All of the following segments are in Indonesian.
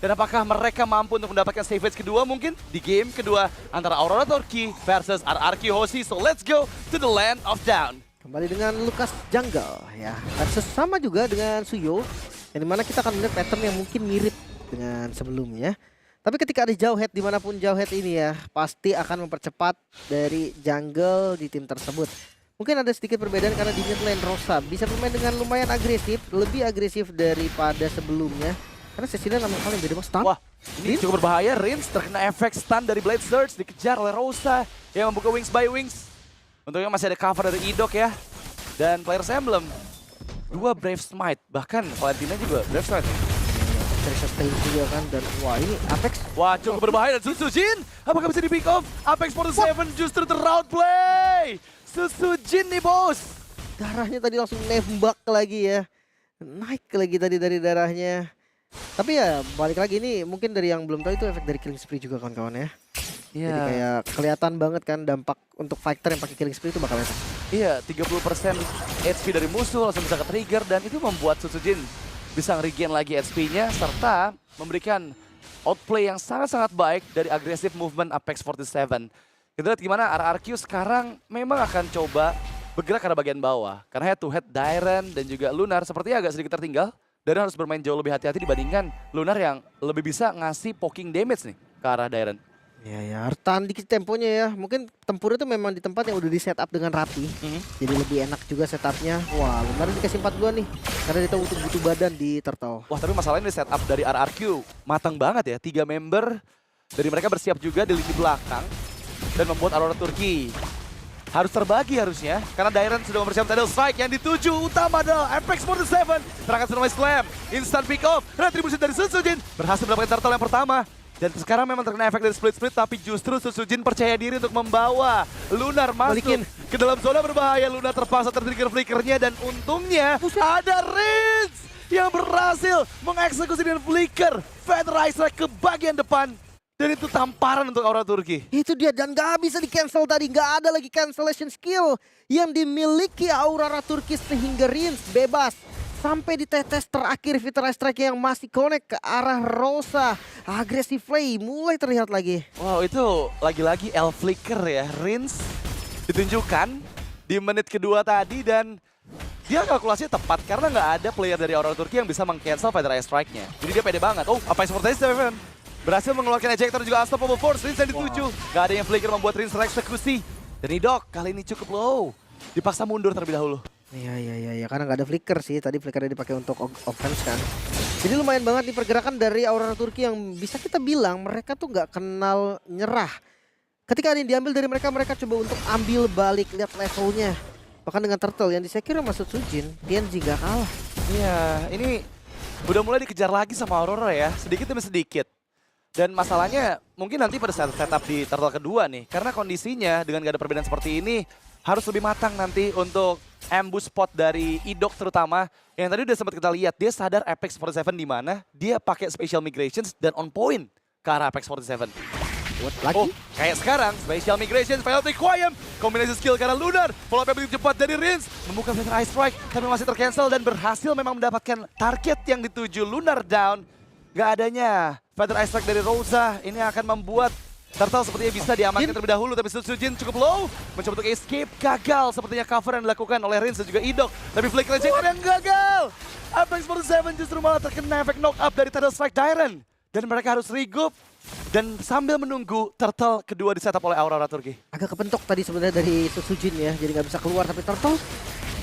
Dan apakah mereka mampu untuk mendapatkan save kedua mungkin di game kedua antara Aurora Turkey versus RRQ Hoshi. So let's go to the land of down. Kembali dengan Lucas Jungle ya. Versus sama juga dengan Suyo. Yang dimana kita akan melihat pattern yang mungkin mirip dengan sebelumnya. Tapi ketika ada jauh head dimanapun jauh head ini ya, pasti akan mempercepat dari jungle di tim tersebut. Mungkin ada sedikit perbedaan karena di mid lane Rosa bisa bermain dengan lumayan agresif, lebih agresif daripada sebelumnya. Karena sesinya lama kali beda banget stun. Wah, ini cukup berbahaya. Rins terkena efek stun dari Blade Surge, dikejar oleh Rosa yang membuka Wings by Wings. Untungnya masih ada cover dari Idok ya. Dan Players Emblem, 2 Brave Smite, bahkan Valentina juga Brave Smite. Dari sustain juga kan, dan wah ini Apex. Wah, cukup berbahaya dan Susujin, apakah bisa di pick off? Apex 47 justru ter-round play. Susujin nih bos. Darahnya tadi langsung nembak lagi ya. Naik lagi tadi dari darahnya. Tapi ya balik lagi ini mungkin dari yang belum tahu itu efek dari killing spree juga kawan-kawan ya. Jadi kayak kelihatan banget kan dampak untuk fighter yang pakai killing spree itu bakal efek. Iya, 30% HP dari musuh langsung bisa ke-trigger dan itu membuat Susujin bisa nge-regain lagi HP-nya serta memberikan outplay yang sangat-sangat baik dari agresif movement Apex 47. Kita lihat gimana RRQ sekarang memang akan coba bergerak ke arah bagian bawah. Karena head to head Dairen dan juga Lunar sepertinya agak sedikit tertinggal. Dairen harus bermain jauh lebih hati-hati dibandingkan Lunar yang lebih bisa ngasih poking damage nih ke arah Dairen. Ya harus tahan dikit temponya ya. Mungkin tempur itu memang di tempat yang udah di setup dengan rapi. Jadi lebih enak juga setupnya. Wah, Lunar dikasih 4 duluan nih. Karena dia tahu butuh badan di turtle. Wah, tapi masalahnya di setup dari RRQ matang banget ya. 3 member dari mereka bersiap juga di lini belakang dan membuat Aurora Turkey harus terbagi harusnya. Karena Dairen sudah mempersiapkan Tidal Strike yang dituju utama adalah Apex 47. Terangkan Tsunami Slam, instant pick off, retribusi dari Susujin. Berhasil mendapatkan turtle yang pertama. Dan sekarang memang terkena efek dari split-split, tapi justru Susujin percaya diri untuk membawa Lunar masuk ke dalam zona berbahaya. Lunar terpaksa tertrigger flickernya dan untungnya ada Rins yang berhasil mengeksekusi dengan flicker Feather Ice Strike ke bagian depan. Dan itu tamparan untuk Aurora Turkey. Itu dia dan gak bisa di cancel tadi. Gak ada lagi cancellation skill yang dimiliki Aurora Turkey sehingga Rins bebas. Sampai di tetes terakhir Feather Ice Strike yang masih connect ke arah Rosa. Agresif play mulai terlihat lagi. Wow, itu lagi-lagi L flicker ya. Rins ditunjukkan di menit kedua tadi dan dia kalkulasinya tepat karena nggak ada player dari Aurora Turkey yang bisa meng-cancel Feather Ice Strike-nya. Jadi dia pede banget. Oh, apa yang seperti itu, berhasil mengeluarkan ejector juga Unstoppable Force. Rins yang dituju. Gak ada yang flicker membuat Rins tereksekusi. Dan Idok kali ini cukup low. Dipaksa mundur terlebih dahulu. Iya, karena nggak ada flicker sih. Tadi flickernya dipakai untuk offense kan. Jadi lumayan banget nih pergerakan dari Aurora Turkey yang bisa kita bilang mereka tuh nggak kenal nyerah. Ketika ada yang diambil dari mereka, mereka coba untuk ambil balik, lihat levelnya. Bahkan dengan turtle yang disecure sama Sujin, PNG gak kalah. Iya, ini udah mulai dikejar lagi sama Aurora ya, sedikit demi sedikit. Dan masalahnya mungkin nanti pada saat setup di turtle kedua nih, karena kondisinya dengan gak ada perbedaan seperti ini, harus lebih matang nanti untuk ambush spot dari Idok terutama. Yang tadi udah sempat kita lihat, dia sadar Apex 47 di mana, dia pakai special migrations dan on point ke arah Apex 47. Oh, kayak sekarang, Special Migration, Final Requiem, kombinasi skill karena Lunar, follow up yang begitu cepat dari Rins, membuka Feather Ice Strike, tapi masih tercancel dan berhasil memang mendapatkan target yang dituju Lunar down. Gak adanya Feather Ice Strike dari Rosa, ini akan membuat Turtle sepertinya bisa diamankan terlebih dahulu, tapi Susujin cukup low, mencoba untuk escape, gagal sepertinya cover yang dilakukan oleh Rins dan juga Idok, tapi flicker ejector yang gagal. Apex 47 justru malah terkena efek knock up dari Tidal Strike Dairen, dan mereka harus regroup. Dan sambil menunggu turtle kedua di setup oleh Aurora Turkey. Agak kepentok tadi sebenarnya dari Susujin ya, jadi nggak bisa keluar tapi turtle.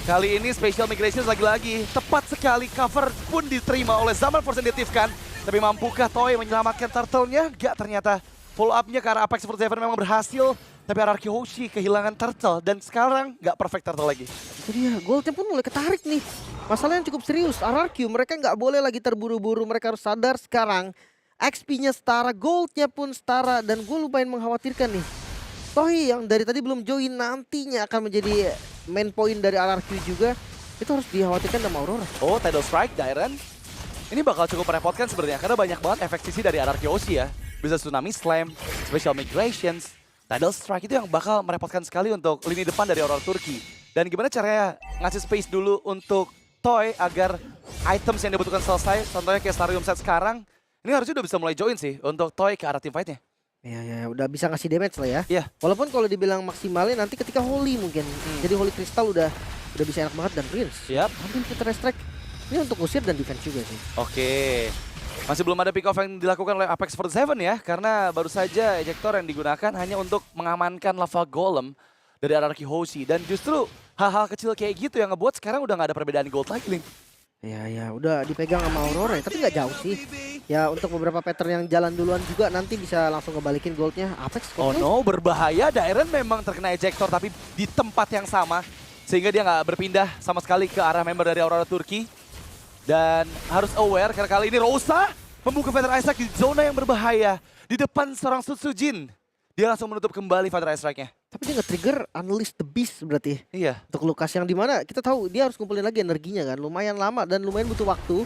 Kali ini Special Migration lagi-lagi tepat sekali cover pun diterima oleh Zaman Force yang diaktifkan. Tapi mampukah Toy menyelamatkan turtle-nya? Gak, ternyata follow up-nya ke arah Apex 47 memang berhasil. Tapi RRQ Hoshi kehilangan turtle dan sekarang gak perfect turtle lagi. Itu dia, goldnya pun mulai ketarik nih. Masalahnya cukup serius, RRQ mereka nggak boleh lagi terburu-buru, mereka harus sadar sekarang. XP-nya setara, gold-nya pun setara, dan gue lumayan mengkhawatirkan nih. Tohi yang dari tadi belum join nantinya akan menjadi main point dari RRQ juga. Itu harus dikhawatirkan sama Aurora. Oh, Tidal Strike, Dairen. Ini bakal cukup merepotkan sebenarnya karena banyak banget efek sisi dari RRQ Hoshi ya. Bisa Tsunami Slam, Special Migrations, Tidal Strike itu yang bakal merepotkan sekali untuk lini depan dari Aurora Turkey. Dan gimana caranya ngasih space dulu untuk Toy agar items yang dibutuhkan selesai, contohnya kayak Starium set sekarang, ini Ini harusnya udah bisa mulai join sih untuk Toy ke arah team fight-nya. Ya, udah bisa ngasih damage lah ya. Iya. Walaupun kalau dibilang maksimalnya nanti ketika Holy mungkin. Jadi Holy Crystal udah bisa enak banget dan Prince. Yap. Ambil Future Strike. Ini untuk usir dan defense juga sih. Oke. Masih belum ada pick off yang dilakukan oleh Apex 47 ya. Karena baru saja ejector yang digunakan hanya untuk mengamankan lava golem dari Ararki Hoshi. Dan justru hal-hal kecil kayak gitu yang ngebuat sekarang udah nggak ada perbedaan gold lagi, Link. Ya, udah dipegang sama Aurora ya, tapi nggak jauh sih. Ya untuk beberapa pattern yang jalan duluan juga nanti bisa langsung ngebalikin goldnya Apex. Oh no, berbahaya. Dairen memang terkena ejector tapi di tempat yang sama. Sehingga dia nggak berpindah sama sekali ke arah member dari Aurora Turki. Dan harus aware karena kali ini Rosa membuka Feather Ice Strike di zona yang berbahaya. Di depan seorang Sutsujin. Dia langsung menutup kembali Feather Ice Strike-nya. Tapi dia nge-trigger Unleash the Beast berarti. Iya. Untuk Lukas yang dimana kita tahu dia harus kumpulin lagi energinya kan. Lumayan lama dan lumayan butuh waktu.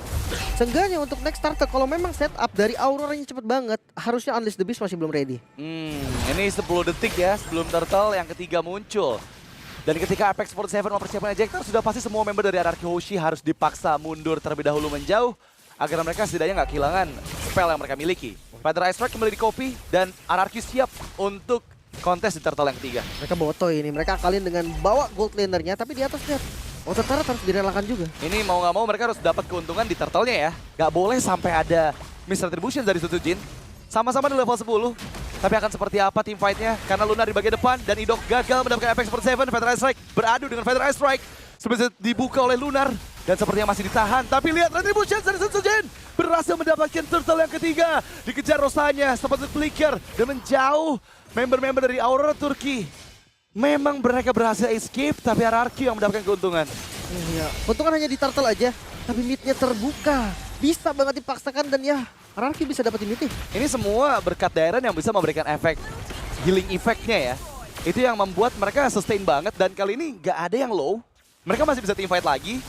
Seenggaknya untuk next starter kalau memang setup dari Auroranya cepet banget. Harusnya Unleash the Beast masih belum ready. Ini 10 detik ya sebelum Turtle yang ketiga muncul. Dan ketika Apex 47 mempersiapkan ejector, sudah pasti semua member dari Ararki Hoshi harus dipaksa mundur terlebih dahulu menjauh. Agar mereka setidaknya nggak kehilangan spell yang mereka miliki. Feather Ice Strike kembali di copy dan Ararki siap untuk kontes di Turtle yang ketiga. Mereka bawa Toy ini. Mereka akalin dengan bawa gold lanernya tapi di atas lihat. Outer turret harus direlakan juga. Ini mau nggak mau mereka harus dapat keuntungan di Turtle-nya ya. Nggak boleh sampai ada misretribution dari Sutsujin. Sama-sama di level 10. Tapi akan seperti apa tim fight-nya? Karena Lunar di bagian depan dan Idok gagal mendapatkan Apex 47. Feather Ice Strike beradu dengan Feather Ice Strike. Sebenarnya dibuka oleh Lunar. Dan sepertinya masih ditahan. Tapi lihat retribution dari Sutsujin. Berhasil mendapatkan Turtle yang ketiga. Dikejar Rosanya. Sempat flicker. Dan menjauh member-member dari Aurora Turki. Memang mereka berhasil escape. Tapi Ararki yang mendapatkan keuntungan. Iya. Keuntungan hanya di turtle aja. Tapi mid-nya terbuka. Bisa banget dipaksakan dan ya Ararki bisa dapetin mid nih. Ini semua berkat Dairen yang bisa memberikan efek healing effect-nya ya. Itu yang membuat mereka sustain banget dan kali ini nggak ada yang low. Mereka masih bisa team fight lagi.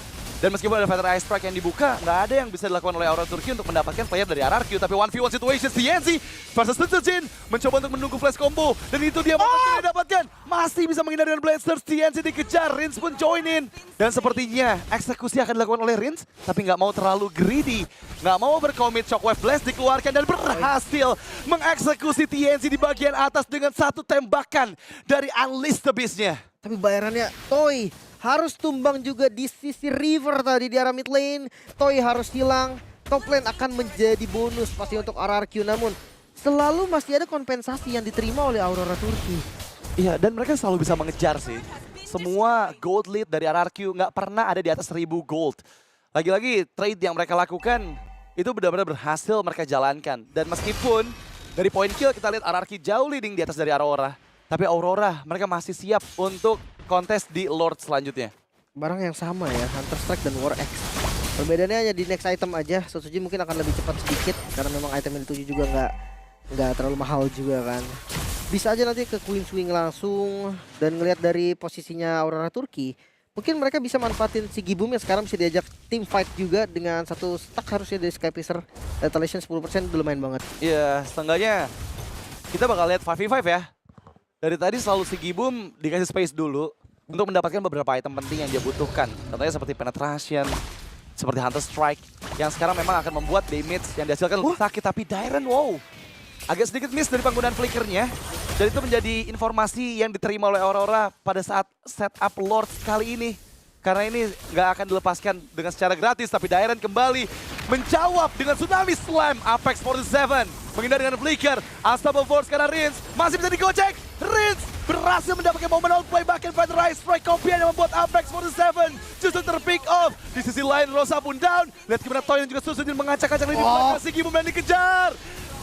Dan meskipun ada Feather Ice Strike yang dibuka, nggak ada yang bisa dilakukan oleh Aurora Turki untuk mendapatkan player dari RRQ. Tapi 1v1 situation, TNC versus Sutsujin mencoba untuk menunggu flash combo. Dan itu dia yang didapatkan. Masih bisa menghindar dengan Blasters, TNC dikejar, Rins pun join in. Dan sepertinya eksekusi akan dilakukan oleh Rins, tapi nggak mau terlalu greedy. Nggak mau berkomit, Shockwave Blast dikeluarkan dan berhasil mengeksekusi TNC di bagian atas dengan satu tembakan dari Unleash the Beast-nya. Tapi bayarannya Toy harus tumbang juga di sisi river tadi di arah mid lane. Toy harus hilang. Top lane akan menjadi bonus pasti untuk RRQ. Namun selalu masih ada kompensasi yang diterima oleh Aurora Turki. Iya, dan mereka selalu bisa mengejar sih. Semua gold lead dari RRQ nggak pernah ada di atas 1000 gold. Lagi-lagi trade yang mereka lakukan itu benar-benar berhasil mereka jalankan. Dan meskipun dari point kill kita lihat RRQ jauh leading di atas dari Aurora. Tapi Aurora mereka masih siap untuk kontes di Lord selanjutnya. Barang yang sama ya, Hunter Strike dan War Axe. Perbedaannya hanya di next item aja. Sutsujin mungkin akan lebih cepat sedikit karena memang item yang dituju juga nggak terlalu mahal juga kan. Bisa aja nanti ke Queen Swing langsung dan ngelihat dari posisinya Aurora Turki. Mungkin mereka bisa manfaatin si Gibum yang sekarang bisa diajak team fight juga dengan satu stack harusnya dari Sky Piercer. Retaliation 10% udah lumayan banget. Iya, setengahnya kita bakal lihat 5v5 ya. Dari tadi selalu si Gibum dikasih space dulu untuk mendapatkan beberapa item penting yang dia butuhkan. Contohnya seperti Penetration, seperti Hunter Strike, yang sekarang memang akan membuat damage yang dihasilkan lebih sakit. Tapi Dairen, wow, agak sedikit miss dari penggunaan flickernya. Dan itu menjadi informasi yang diterima oleh Aurora pada saat setup Lord kali ini. Karena ini nggak akan dilepaskan dengan secara gratis, tapi Dairen kembali menjawab dengan Tsunami Slam. Apex 47 menghindar dengan flicker. Unstoppable Force karena Rins masih bisa digocek. Rins berhasil mendapatkan momen outplay, bahkan Feather Ice Strike kopian yang membuat Apex 47 justru terpick off. Di sisi lain Rosa pun down. Lihat gimana Toy dan juga Sutsujin mengacak-acak lini belakang si Gibum dan dikejar.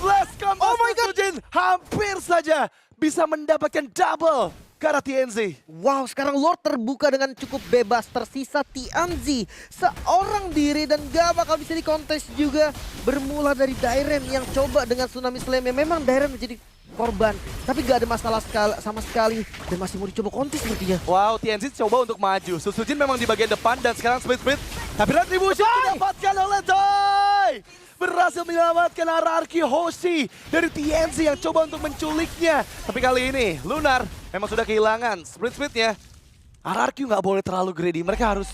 Last combo Sutsujin hampir saja bisa mendapatkan double ke arah TNZ. Wow, sekarang Lord terbuka dengan cukup bebas. Tersisa TNZ seorang diri dan gak bakal bisa dikontes juga. Bermula dari Dairen yang coba dengan Tsunami Slam. Memang Dairen menjadi korban, tapi gak ada masalah sama sekali. Dan masih mau dicoba kontes sepertinya. Wow, TNZ coba untuk maju. Sutsujin memang di bagian depan dan sekarang split-split. Tapi retribution didapatkan oleh Toy. Berhasil menyelamatkan RRQ Hoshi dari TNC yang coba untuk menculiknya. Tapi kali ini Lunar memang sudah kehilangan split-splitnya. RRQ nggak boleh terlalu greedy, mereka harus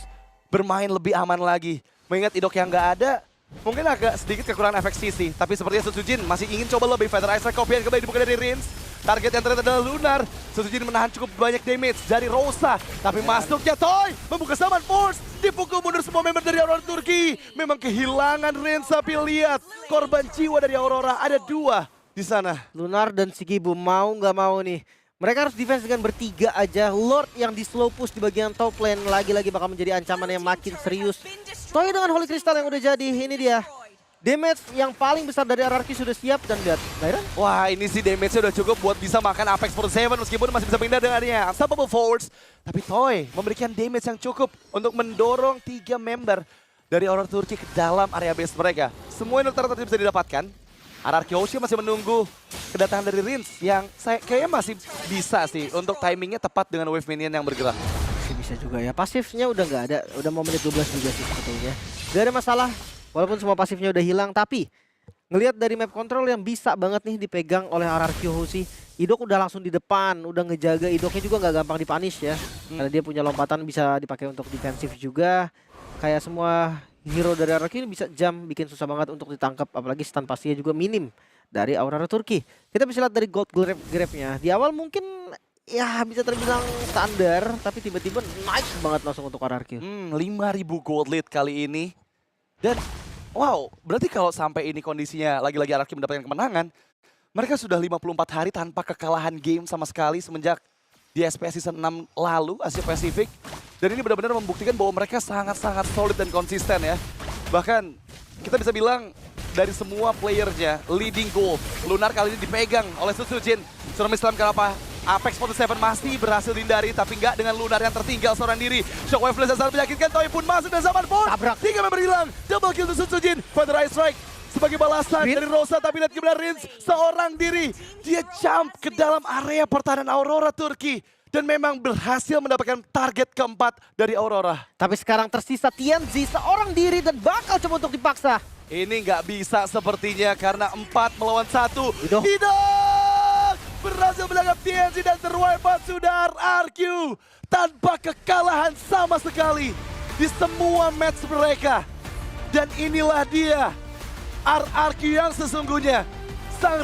bermain lebih aman lagi. Mengingat Idok yang nggak ada, mungkin agak sedikit kekurangan efek sih. Tapi sepertinya Sutsujin masih ingin coba lebih. Feather Ice Strike Kopian kembali dibuka dari Rins. Target yang ternyata adalah Lunar. Sutsujin menahan cukup banyak damage dari Rosa. Tapi masuknya Toy membuka Summon Force. Dipukul mundur semua member dari Aurora Turki. Memang kehilangan Rins, tapi lihat korban jiwa dari Aurora ada 2 di sana. Lunar dan Sigibu mau nggak mau nih. Mereka harus defense dengan bertiga aja. Lord yang di slow push di bagian top lane lagi-lagi bakal menjadi ancaman yang makin serius. Toy dengan Holy Crystal yang udah jadi, ini dia. Damage yang paling besar dari RRQ sudah siap dan lihat Byron. Wah, ini sih damage-nya udah cukup buat bisa makan Apex for 7 meskipun masih bisa pindah dengannya. Unstoppable Force. Tapi Toy memberikan damage yang cukup untuk mendorong 3 member dari Aurora Turki ke dalam area base mereka. Semua yang ternyata bisa didapatkan. RRQ Hoshi masih menunggu kedatangan dari Rins yang kayaknya masih bisa sih untuk timingnya tepat dengan wave minion yang bergerak. Masih bisa juga ya. Pasifnya udah nggak ada. Udah mau menit 12 juga sih sebetulnya. Gak ada masalah. Walaupun semua pasifnya udah hilang, tapi ngelihat dari map control yang bisa banget nih dipegang oleh RRQ Hoshi. Idok udah langsung di depan, udah ngejaga. Idoknya juga nggak gampang dipunish ya. Karena dia punya lompatan bisa dipakai untuk defensif juga. Kayak semua hero dari RRQ ini bisa jump, bikin susah banget untuk ditangkap. Apalagi stun pastinya juga minim dari Aurora Turki. Kita bisa lihat dari gold grab-nya. Di awal mungkin ya bisa terbilang standar, tapi tiba-tiba naik banget langsung untuk RRQ. 5.000 gold lead kali ini. Dan wow, berarti kalau sampai ini kondisinya lagi-lagi RRQ mendapatkan kemenangan, mereka sudah 54 hari tanpa kekalahan game sama sekali semenjak di SPS Season 6 lalu, Asia Pasifik. Dan ini benar-benar membuktikan bahwa mereka sangat-sangat solid dan konsisten ya. Bahkan kita bisa bilang dari semua playernya, leading gold, Lunar kali ini dipegang oleh Sutsujin. Tsunami Slam kenapa? Apex 47 masih berhasil dihindari, tapi nggak dengan Lunar yang tertinggal seorang diri. Shockwave Flash yang sangat menyakitkan, Toy pun masuk dan Zaman Force. Tabrak. 3 member hilang, double kill untuk Sutsujin. Feather Ice Strike sebagai balasan dari Rosa, tapi lihat gimana Rins seorang diri. Dia jump ke dalam area pertahanan Aurora Turki. Dan memang berhasil mendapatkan target keempat dari Aurora. Tapi sekarang tersisa TNZ seorang diri dan bakal coba untuk dipaksa. Ini nggak bisa sepertinya karena 4 melawan 1. Idok. Idok berhasil menangkap TNZ dan terwipe out sudah RRQ. Tanpa kekalahan sama sekali di semua match mereka. Dan inilah dia RRQ yang sesungguhnya. Sang